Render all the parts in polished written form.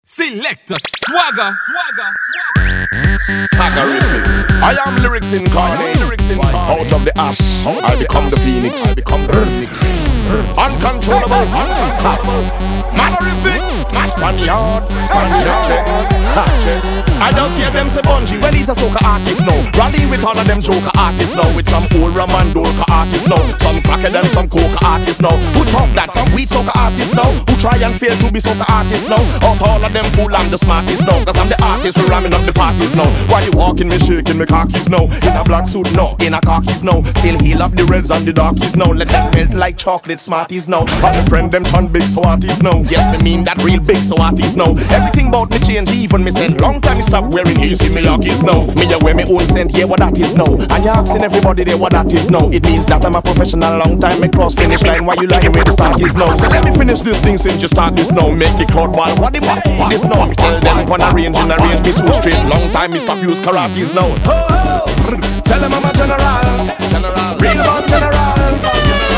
Selectah Swagga. Staggerific. I am lyrics incarnate. Out of the ash, I become the phoenix. Uncontrollable. Mannerific. Spaniard. Check. I just hear them say bungee. Well, he's a soca artist now. Rally with all of them joker artists now. With some old Ramandorka artists now. Some cracker them, some coca artists now. Who talk that? Some weed soca artists now. Who try and fail to be soca artists now. Out all of them fool, I'm the smartest now. Cause I'm the artist, we ramming up the parties now. Why you walking me shaking me khakis now? In a black suit no, in a khakis now. Still heal up the reds and the darkies now. Let them melt like chocolate smarties now. But my friend them turn big so artists now. Yes, me mean that real big so artists now. Everything about me change, even me send. Long time me stop wearing easy me Yorkies now. Me a wear me own scent, yeah what that is now. And you asking everybody there what that is now. It means that I'm a professional. Long time me cross finish line. Why you lying where the start is now? So let me finish this thing since you start this now. Make the crowd ball, what the this now. Me tell them when arrange and arrange me so straight. Long time me stop use karates now. Tell them I'm a general. Real about general.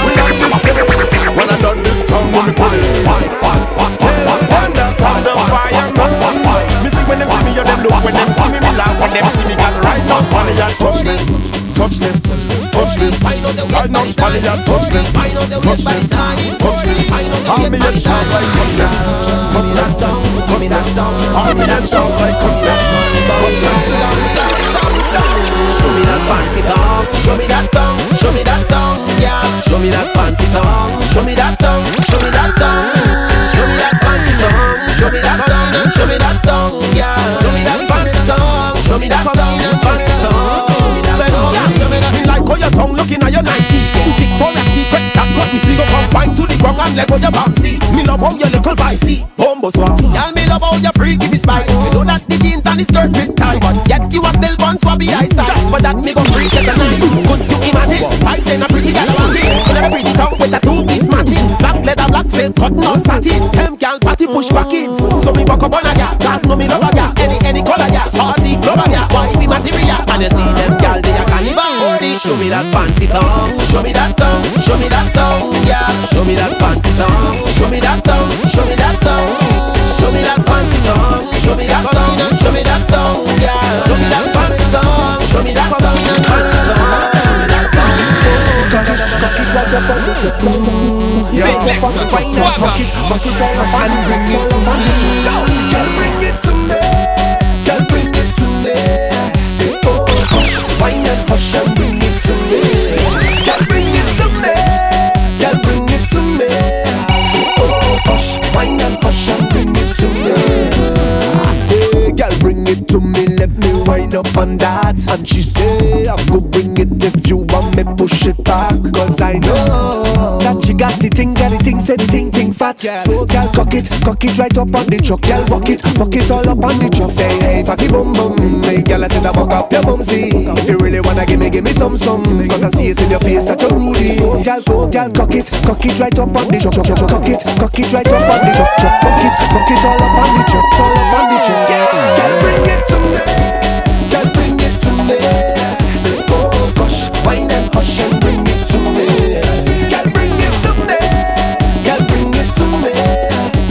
We got this city. When I done this tongue, when me put it. Tell them that's how the fire man. Me see when them see me, or them look. When them see me, me laugh. When them see me, cause right now Spanish and touchless. Right now Spanish and touchless. Army and shout like cutlass. Army and shout like cutlass. Show me that fancy tongue, show me that tongue, show me that tongue, yeah. Show me that fancy tongue, show me that tongue, show me that tongue, show me that fancy tongue, show me that tongue, show me that tongue, yeah. Show me that fancy tongue, show me that tongue, fancy tongue, show me that tongue, show me that. Me like how your tongue looking at your Nike. Victoria's Secret, that's what we see. So come bind to the ground and let go your bouncy. Me love how your little vicey, humble swag. Y'all me love how your freak if it's spike. You know that the jeans and the skirt fit tight, but yet you are still one swabby eyesight. Just for that me go freak as a night. Could you imagine? 5'10" a pretty gal around it. With a pretty tongue with a two-piece matching. Black leather, black silk, cotton or satin. Gal party push back in. So me walk up on a gal. God know me love a gal. Any color gal. Party club a gal. Why be material? And you see them gal they a carnival. Show me that fancy tongue. Show me that tongue. Show me that tongue. Yeah. Show me that fancy tongue. Show me that tongue. Show me that tongue. Show me that fancy tongue. Show me that tongue. Show me that tongue. Yeah. Show me that fancy tongue. Show me that tongue. Fancy tongue. Show me that tongue. Selectah Swagga. And bring it to me. Girl, bring it to me. Girl, bring it to me. Say oh, hush, wine and hush and bring it to me. Girl, bring it to me. Girl, bring it to me. Say oh, hush, wine and hush and bring it to me. I say, girl, bring it to me. Let me wind up on that. And she say, I go bring it if you want me push it back. Cause I know that she got the thing, say the thing fat. So girl, cock it right up on the truck. Girl, walk it all up on the truck. Say, hey, fatty bum bum. Hey, girl, I said I walk up your bum, see. If you really wanna give me some. Cause I see it in your face that you're rudy. So girl, cock it right up on the truck. Cock it right up on the truck. Cock it all up on the truck. Yeah. Girl, bring it to me. Girl, bring it to me. Say, oh gosh, wine and hush and bring it to me. Girl, bring it to me. Girl, bring it to me.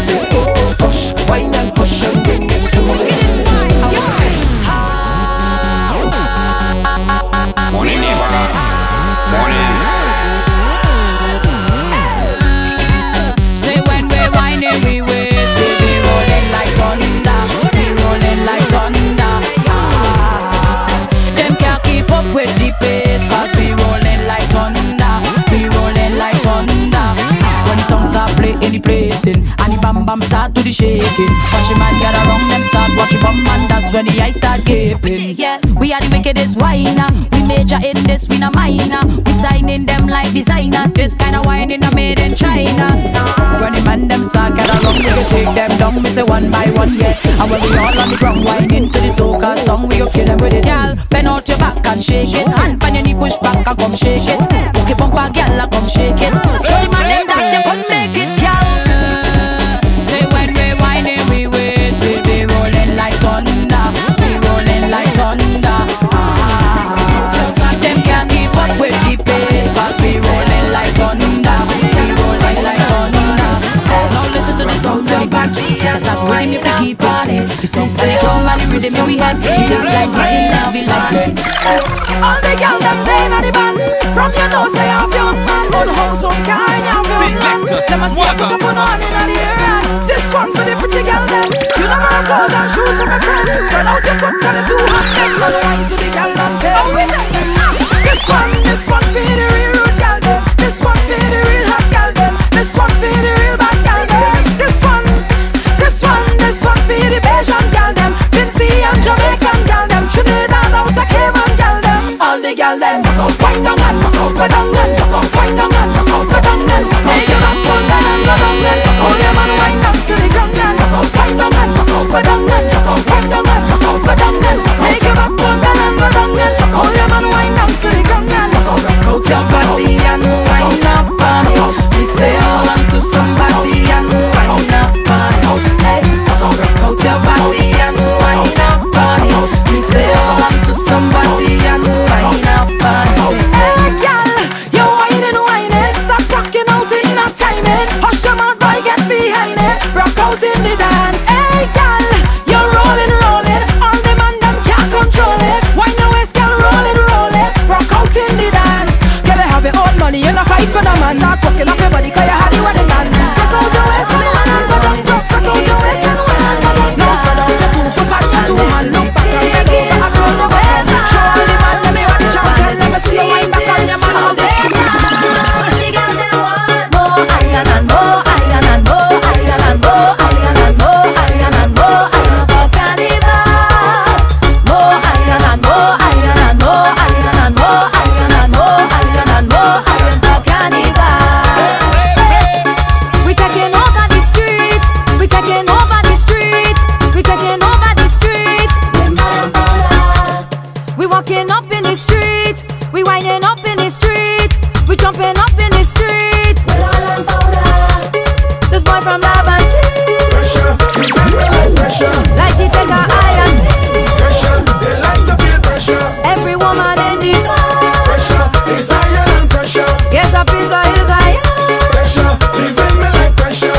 Say, oh gosh, wine and hush and bring it to me. Morning, neighbor. Morning. Say when we're whining, we waste. We be rolling like thunder. We rolling like thunder. Them can't keep up with the pace. Cause we rolling like thunder. We rolling like thunder. When the song start playing, the placing, and the bam bam start to the shaking. Watch the man get around them start watching bum man. That's when the eyes start gaping. Yeah, we are the wickedest whiner. We major in this, we no minor. We signing them like designer. This kind of wine in a made in China. When the man them start get around, we go take them down. We say one by one, yeah. And when we all on the ground whining to the soca song, we go kill them with it. Y'all bend out your back and shake it. Hand pan your knee, push back and come shake it. Walk your bumper, girl, and come shake it. Show the man them that you could make it, girl. Say when we whining, we waste. We be rolling like thunder. We rolling like thunder. Them can't keep up with the pace. Cause we rolling like thunder. We rolling like thunder. Now listen to the sound of the beat. Cause I start winning to keep it sweet. The song and the drum and the rhythm in we had. We dance like beating now, we like it. All the girls them playing on the band. From your nose they have young man. On house on car and have young man. Them a step to put on in the air. This one for the pretty girl them. You never have clothes and shoes for my friends. Spread out your foot and the two hot them. Run wine to the girl them. Oh, we take them. This one for the real rude girl them. This one for the real hot girl them. This one for the real bad girl them. This one for the Bayesian girl them. Vincy and Jamaican girl them. Trinidad out of Cayman girl them. All the girl them. Swing down and swing down and swing down and swing down and make your back pull down and go down and hold your man wind up to the ground and swing down and swing down and swing down and swing down and make your back pull down and go down and hold your man wind up to the ground and coat your body and wind up on it. We say oh on to somebody and wind up on it. Hey, coat your body and wind up on it. We say oh on to somebody and wind up on it. Hey girl, you whining, stop rocking out in a timing. Hush your mouth, boy, get behind it. Rock out in the dance. Hey girl, you're rolling. All the man them can't control it. Wind your waist, girl, roll it. Rock out in the dance. Girl, you have your own money, you not fight for the man. Start fucking up your body, cause you had you with the man. Rock out your waist, rock out your waist, no, spread out your two foot and your two hands. Look back and bend over and roll your head. Show all the man, let me rock the chance. Let me see you wind back on your man all day. More iron and more iron and more iron and more iron and more iron and more iron for carnival. More iron and more iron and more iron and more iron and more iron and more iron for carnival. We taking over the street. We taking over the street. We taking over the street. We walking up in the street. We winding up in the street. We jumping up in the street. This boy from Lavante, like he take a iron. They like to feel pressure. Every woman in the Pressure is higher than pressure. get a piece of his eye. Pressure, living me like pressure,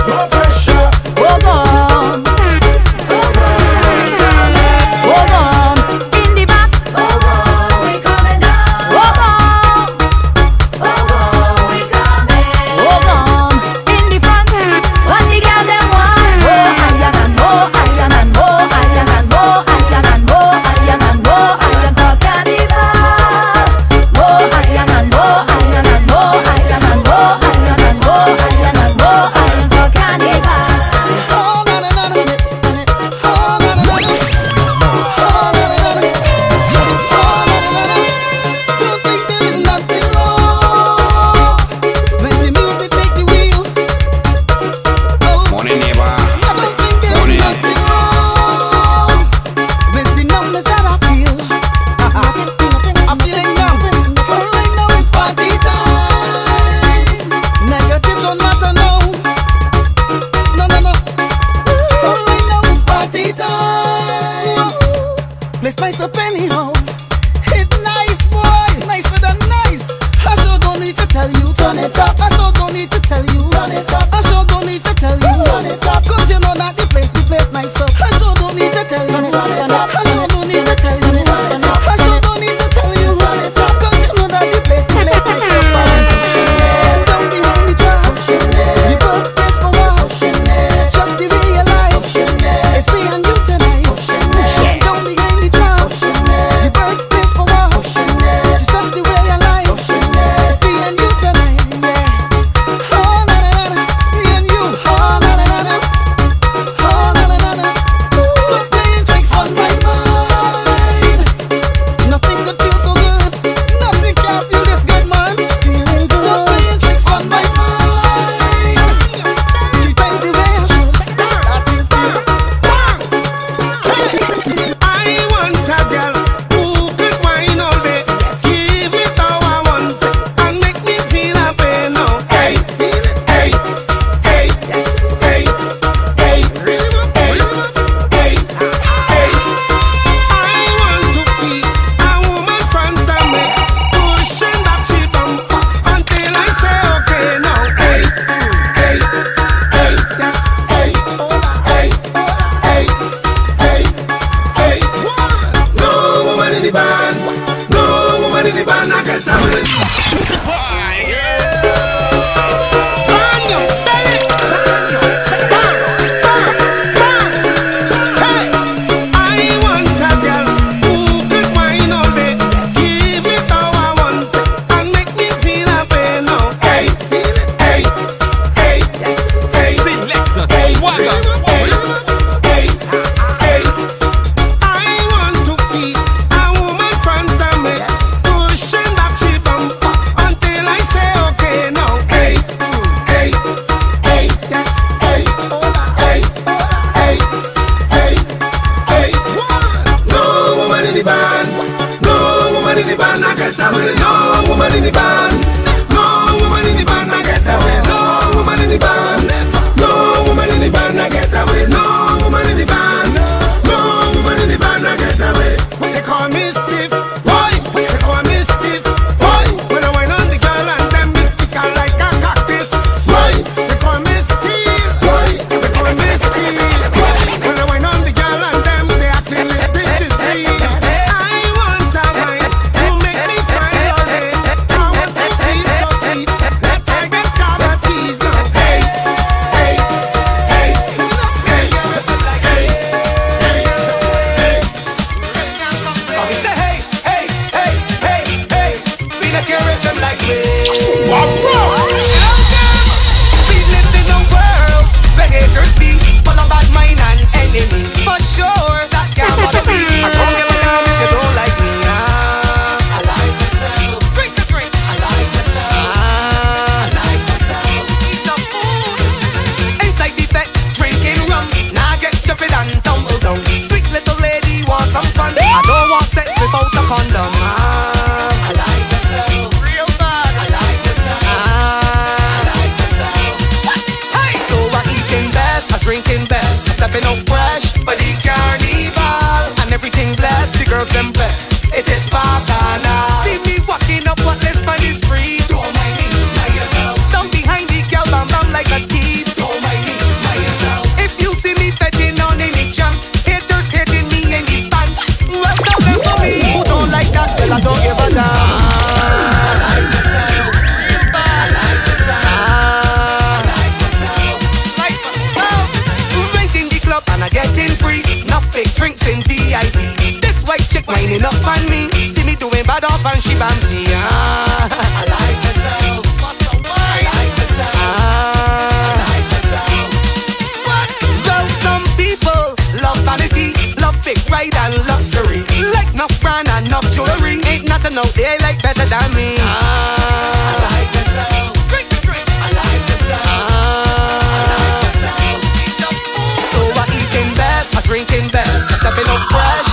no pressure. Hold on, in the back. We coming down. Hold on, in the front. What the girl them want? More iron and more iron and more iron and more iron and more iron and more iron for carnival. More iron and more iron and more iron and more iron and more iron and more iron for carnival. Morning neighbor. Place nice up anyhow. It's nice, boy. Nicer than nice. I sure don't need to tell you. Turn it up. I sure don't need to tell you. Turn it up. I sure don't need to tell you. Turn it up. Cause you know that the place nice up. I sure don't need to tell you. Turn it up. I sure don't need to tell you. Turn it up. I sure don't need to tell you. Turn it up. Cause you know that the place nice up. Down behind the track. You both place for what? Just the way you like. It's me and you tonight. Down behind the track. best. Stepping out fresh for the carnival. And everything blessed, the girls them blessed. It is bacana. See me walking up what less man is free. Don't mind me, by yourself. Down behind the girl, bam bam like a thief. Don't mind me, by yourself. If you see me petting on any jump, haters hating me in the fan. What's down there for me? Who don't like that? Well, I don't give a damn. Winding up on me, see me doing bad up and she bams me. I like myself. I like myself. I like myself. What? Well, some people love vanity, love big pride and luxury. Like enough brand and enough jewelry. Ain't nothing out there like better than me. I like myself. Drink the drink. I like myself. I like myself. So I eating best, I drinking best, stepping up fresh.